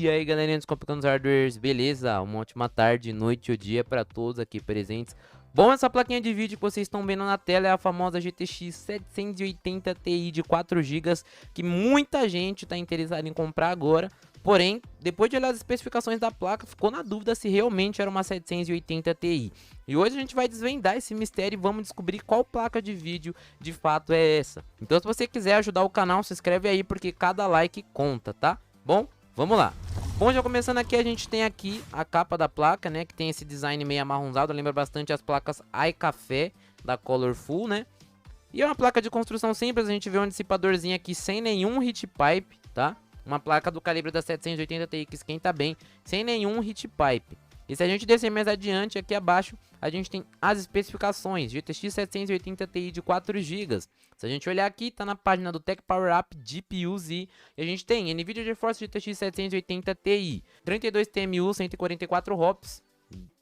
E aí, galerinha dos Complicando Hardwares, beleza? Uma ótima tarde, noite ou dia para todos aqui presentes. Bom, essa plaquinha de vídeo que vocês estão vendo na tela é a famosa GTX 780 Ti de 4 GB, que muita gente está interessada em comprar agora. Porém, depois de olhar as especificações da placa, ficou na dúvida se realmente era uma 780 Ti. E hoje a gente vai desvendar esse mistério e vamos descobrir qual placa de vídeo de fato é essa. Então, se você quiser ajudar o canal, se inscreve aí porque cada like conta, tá? Bom, vamos lá. Bom, já começando aqui, a gente tem aqui a capa da placa, né, que tem esse design meio amarronzado, lembra bastante as placas iCafé da Colorful, né? E é uma placa de construção simples, a gente vê um dissipadorzinho aqui sem nenhum heat pipe, tá? Uma placa do calibre da 780 Ti que esquenta bem, sem nenhum heat pipe. E se a gente descer mais adiante, aqui abaixo, a gente tem as especificações. GTX 780 Ti de 4 GB. Se a gente olhar aqui, tá na página do Tech Power Up GPU-Z. E a gente tem NVIDIA GeForce GTX 780 Ti, 32 TMU, 144 HOPS.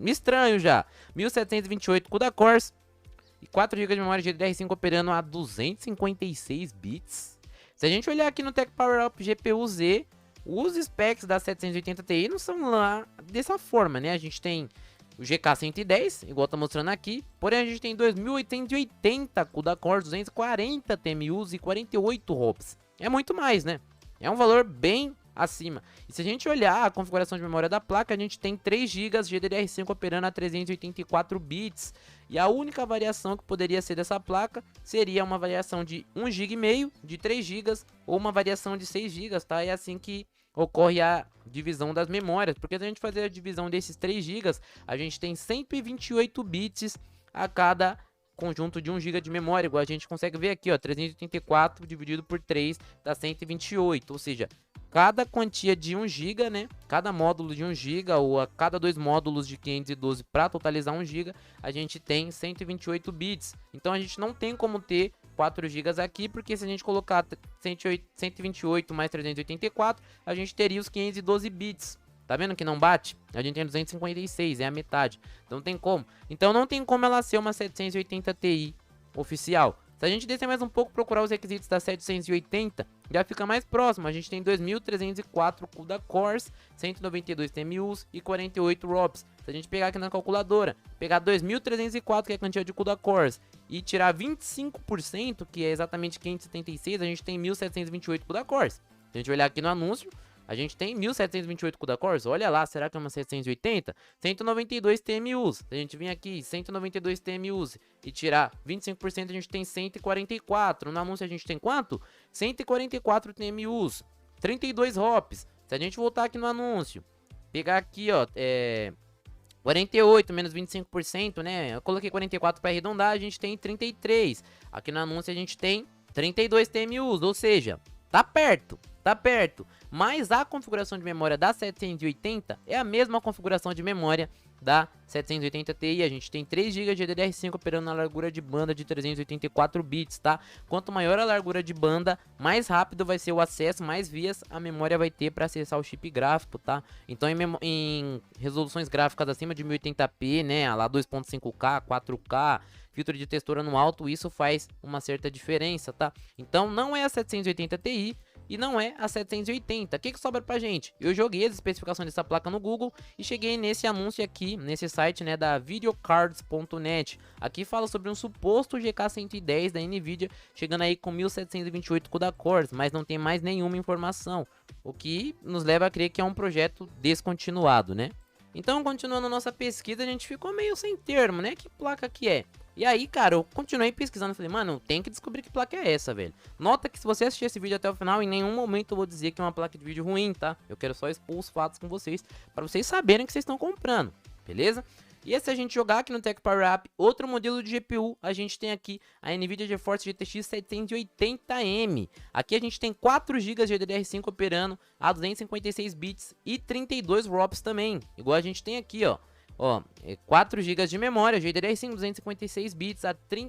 Estranho já. 1728 CUDA cores e 4 GB de memória GDDR5 operando a 256 bits. Se a gente olhar aqui no Tech Power Up GPU-Z, os specs da 780 Ti não são lá dessa forma, né? A gente tem o GK110, igual tá mostrando aqui. Porém, a gente tem 2880 CUDA cores, 240 TMUs e 48 HOPS. É muito mais, né? É um valor bem acima. E se a gente olhar a configuração de memória da placa, a gente tem 3 GB GDDR5 operando a 384 bits. E a única variação que poderia ser dessa placa seria uma variação de 1,5 GB, de 3 GB ou uma variação de 6 GB, tá? É assim que ocorre a divisão das memórias, porque se a gente fazer a divisão desses 3 GB, a gente tem 128 bits a cada conjunto de 1 GB de memória, igual a gente consegue ver aqui, ó, 384 dividido por 3 dá 128, ou seja, cada quantia de 1 GB, né, cada módulo de 1 GB ou a cada 2 módulos de 512 para totalizar 1 GB, a gente tem 128 bits. Então a gente não tem como ter 4 GB aqui, porque se a gente colocar 128 mais 384, a gente teria os 512 bits. Tá vendo que não bate? A gente tem 256, é a metade. Não tem como. Então não tem como ela ser uma 780 Ti oficial. Se a gente descer mais um pouco, procurar os requisitos da 780, já fica mais próximo. A gente tem 2304 CUDA cores, 192 TMUs e 48 ROPS. Se a gente pegar aqui na calculadora, pegar 2304, que é a quantia de CUDA cores, e tirar 25%, que é exatamente 576, a gente tem 1728 CUDA cores. Se a gente olhar aqui no anúncio, a gente tem 1728 CUDA cores, olha lá, será que é uma 780? 192 TMUs, se a gente vir aqui, 192 TMUs e tirar 25%, a gente tem 144, no anúncio a gente tem quanto? 144 TMUs, 32 HOPS, se a gente voltar aqui no anúncio, pegar aqui, ó, 48 menos 25%, né, eu coloquei 44 para arredondar, a gente tem 33, aqui no anúncio a gente tem 32 TMUs, ou seja, tá perto, mas a configuração de memória da 780 é a mesma configuração de memória da 780 Ti. A gente tem 3 GB de DDR5 operando na largura de banda de 384 bits, tá? Quanto maior a largura de banda, mais rápido vai ser o acesso, mais vias a memória vai ter para acessar o chip gráfico, tá? Então em resoluções gráficas acima de 1080p, né, lá 2.5K, 4K, filtro de textura no alto, isso faz uma certa diferença, tá? Então não é a 780 Ti e não é a 780. O que sobra pra gente? Eu joguei as especificações dessa placa no Google e cheguei nesse anúncio aqui, nesse site, né, da videocards.net. Aqui fala sobre um suposto GK110 da NVIDIA, chegando aí com 1728 CUDA cores, mas não tem mais nenhuma informação, o que nos leva a crer que é um projeto descontinuado, né? Então, continuando nossa pesquisa, a gente ficou meio sem termo, né? Que placa que é? E aí, cara, eu continuei pesquisando, falei, mano, tem que descobrir que placa é essa, velho. Nota que se você assistir esse vídeo até o final, em nenhum momento eu vou dizer que é uma placa de vídeo ruim, tá? Eu quero só expor os fatos com vocês, pra vocês saberem que vocês estão comprando, beleza? E se a gente jogar aqui no Tech Power Up, outro modelo de GPU, a gente tem aqui a NVIDIA GeForce GTX 780M. Aqui a gente tem 4 GB de DDR5 operando a 256 bits e 32 ROPS também, igual a gente tem aqui, ó. 4 GB de memória, GDDR5 256 bits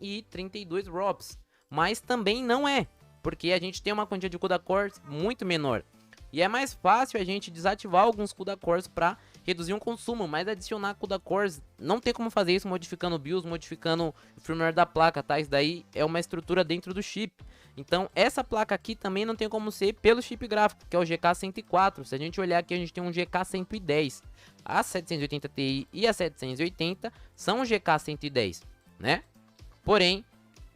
e 32 ROPS. Mas também não é, porque a gente tem uma quantia de CUDA cores muito menor. E é mais fácil a gente desativar alguns CUDA cores para reduzir um consumo, mas adicionar CUDA cores, não tem como fazer isso modificando o BIOS, modificando o firmware da placa, tá? Isso daí é uma estrutura dentro do chip. Então, essa placa aqui também não tem como ser pelo chip gráfico, que é o GK104. Se a gente olhar aqui, a gente tem um GK110. A 780 Ti e a 780 são o GK110, né? Porém,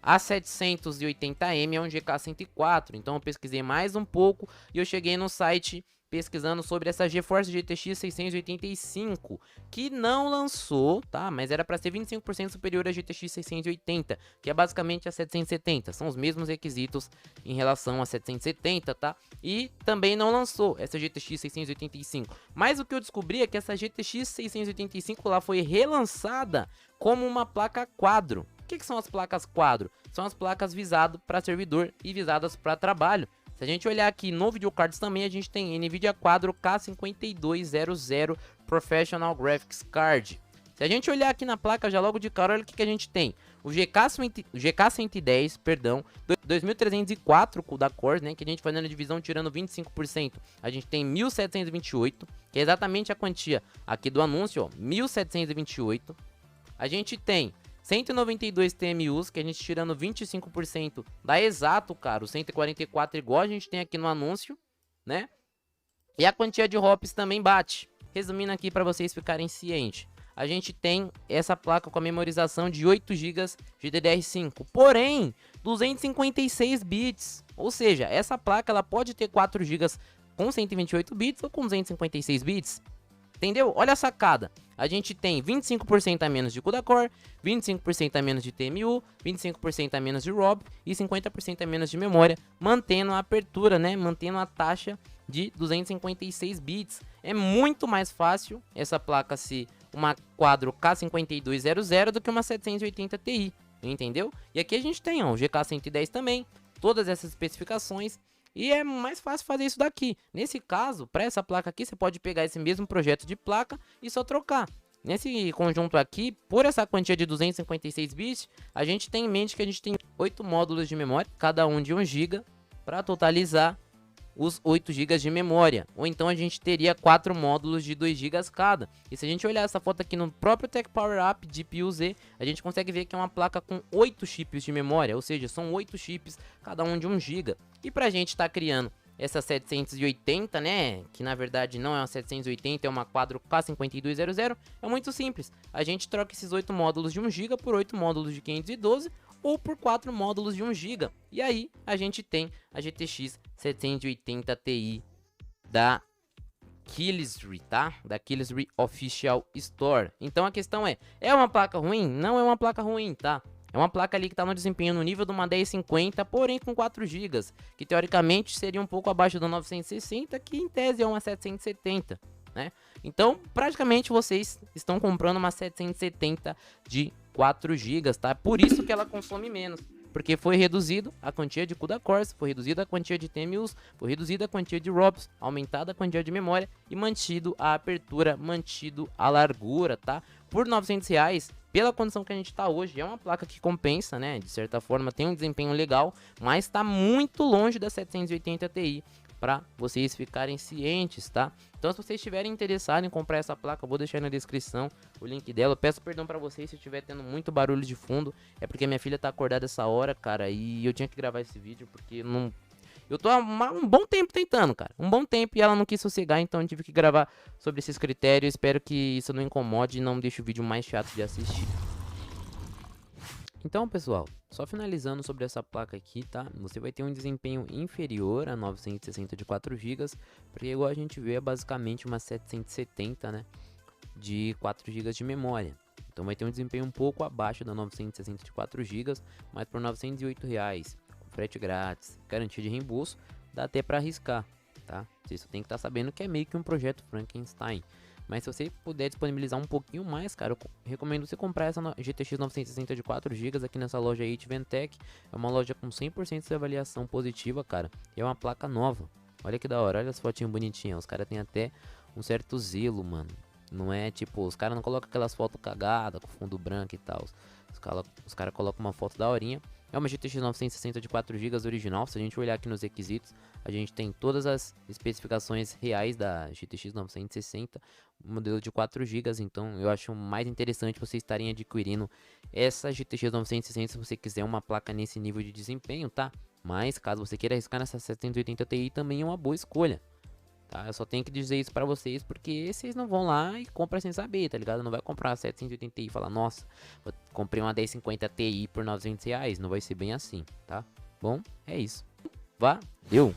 a 780M é um GK104. Então, eu pesquisei mais um pouco e eu cheguei no site pesquisando sobre essa GeForce GTX 685, que não lançou, tá? Mas era para ser 25% superior à GTX 680, que é basicamente a 770. São os mesmos requisitos em relação a 770, tá? E também não lançou essa GTX 685. Mas o que eu descobri é que essa GTX 685 lá foi relançada como uma placa quadro. O que são as placas quadro? São as placas visadas para servidor e visadas para trabalho. Se a gente olhar aqui no videocards também, a gente tem NVIDIA Quadro K5200 Professional Graphics Card. Se a gente olhar aqui na placa, já logo de cara, olha o que a gente tem. O GK110, perdão, 2304 CUDA cores, né, que a gente fazendo a divisão tirando 25%, a gente tem 1728, que é exatamente a quantia aqui do anúncio, ó, 1728. A gente tem 192 TMUs, que a gente tirando 25% dá exato, cara, o 144 igual a gente tem aqui no anúncio, né? E a quantia de hops também bate. Resumindo aqui para vocês ficarem cientes, a gente tem essa placa com a memorização de 8 GB de DDR5, porém 256 bits, ou seja, essa placa ela pode ter 4 GB com 128 bits ou com 256 bits. Entendeu? Olha a sacada. A gente tem 25% a menos de CUDA core, 25% a menos de TMU, 25% a menos de ROB e 50% a menos de memória, mantendo a abertura, né? Mantendo a taxa de 256 bits. É muito mais fácil essa placa ser uma quadro K5200 do que uma 780 Ti, entendeu? E aqui a gente tem ó, o GK110 também, todas essas especificações. E é mais fácil fazer isso daqui. Nesse caso, para essa placa aqui, você pode pegar esse mesmo projeto de placa e só trocar. Nesse conjunto aqui, por essa quantia de 256 bits, a gente tem em mente que a gente tem 8 módulos de memória, cada um de 1 GB, para totalizar os 8 GB de memória. Ou então a gente teria 4 módulos de 2 GB cada. E se a gente olhar essa foto aqui no próprio Tech Power Up GPU-Z, a gente consegue ver que é uma placa com 8 chips de memória. Ou seja, são 8 chips, cada um de 1 GB. E pra gente estar criando essa 780, né, que na verdade não é uma 780, é uma quadro K5200, é muito simples. A gente troca esses 8 módulos de 1 GB por 8 módulos de 512 ou por 4 módulos de 1 GB. E aí a gente tem a GTX 780 Ti da Killsry, tá? Da Killsry Official Store. Então a questão é uma placa ruim? Não é uma placa ruim, tá? É uma placa ali que está no desempenho no nível de uma 1050, porém com 4 GB, que teoricamente seria um pouco abaixo do 960, que em tese é uma 770, né? Então, praticamente vocês estão comprando uma 770 de 4 GB, tá? Por isso que ela consome menos, porque foi reduzido a quantia de CUDA cores, foi reduzida a quantia de TMUs, foi reduzida a quantia de ROPs, aumentada a quantia de memória e mantido a abertura, mantido a largura, tá? Por R$900, pela condição que a gente tá hoje, é uma placa que compensa, né? De certa forma, tem um desempenho legal, mas está muito longe da 780 Ti, para vocês ficarem cientes, tá? Então, se vocês estiverem interessados em comprar essa placa, eu vou deixar na descrição o link dela. Eu peço perdão para vocês se estiver tendo muito barulho de fundo, é porque minha filha tá acordada essa hora, cara, e eu tinha que gravar esse vídeo porque não... Eu tô há um bom tempo tentando, cara. Um bom tempo e ela não quis sossegar, então eu tive que gravar sobre esses critérios. Espero que isso não incomode e não deixe o vídeo mais chato de assistir. Então, pessoal, só finalizando sobre essa placa aqui, tá? Você vai ter um desempenho inferior a 960 de 4 GB, porque igual a gente vê é basicamente uma 770, né? De 4 GB de memória. Então vai ter um desempenho um pouco abaixo da 960 de 4 GB, mas por R$908, com frete grátis, garantia de reembolso, dá até para arriscar, tá? Você só tem que estar sabendo que é meio que um projeto Frankenstein. Mas se você puder disponibilizar um pouquinho mais, cara, eu recomendo você comprar essa GTX 960 de 4 GB aqui nessa loja aí, Ventec. É uma loja com 100% de avaliação positiva, cara. E é uma placa nova. Olha que da hora, olha as fotinhas bonitinhas. Os caras têm até um certo zelo, mano. Não é tipo, os caras não colocam aquelas fotos cagadas com fundo branco e tal. Os caras colocam uma foto daorinha. É uma GTX 960 de 4 GB original. Se a gente olhar aqui nos requisitos, a gente tem todas as especificações reais da GTX 960, modelo de 4 GB. Então eu acho mais interessante vocês estarem adquirindo essa GTX 960 se você quiser uma placa nesse nível de desempenho, tá? Mas caso você queira arriscar nessa 780 Ti, também é uma boa escolha. Tá, eu só tenho que dizer isso pra vocês porque vocês não vão lá e compram sem saber, tá ligado? Não vai comprar 780 Ti e falar, nossa, comprei uma 1050 Ti por 900 reais. Não vai ser bem assim, tá? Bom, é isso. Valeu!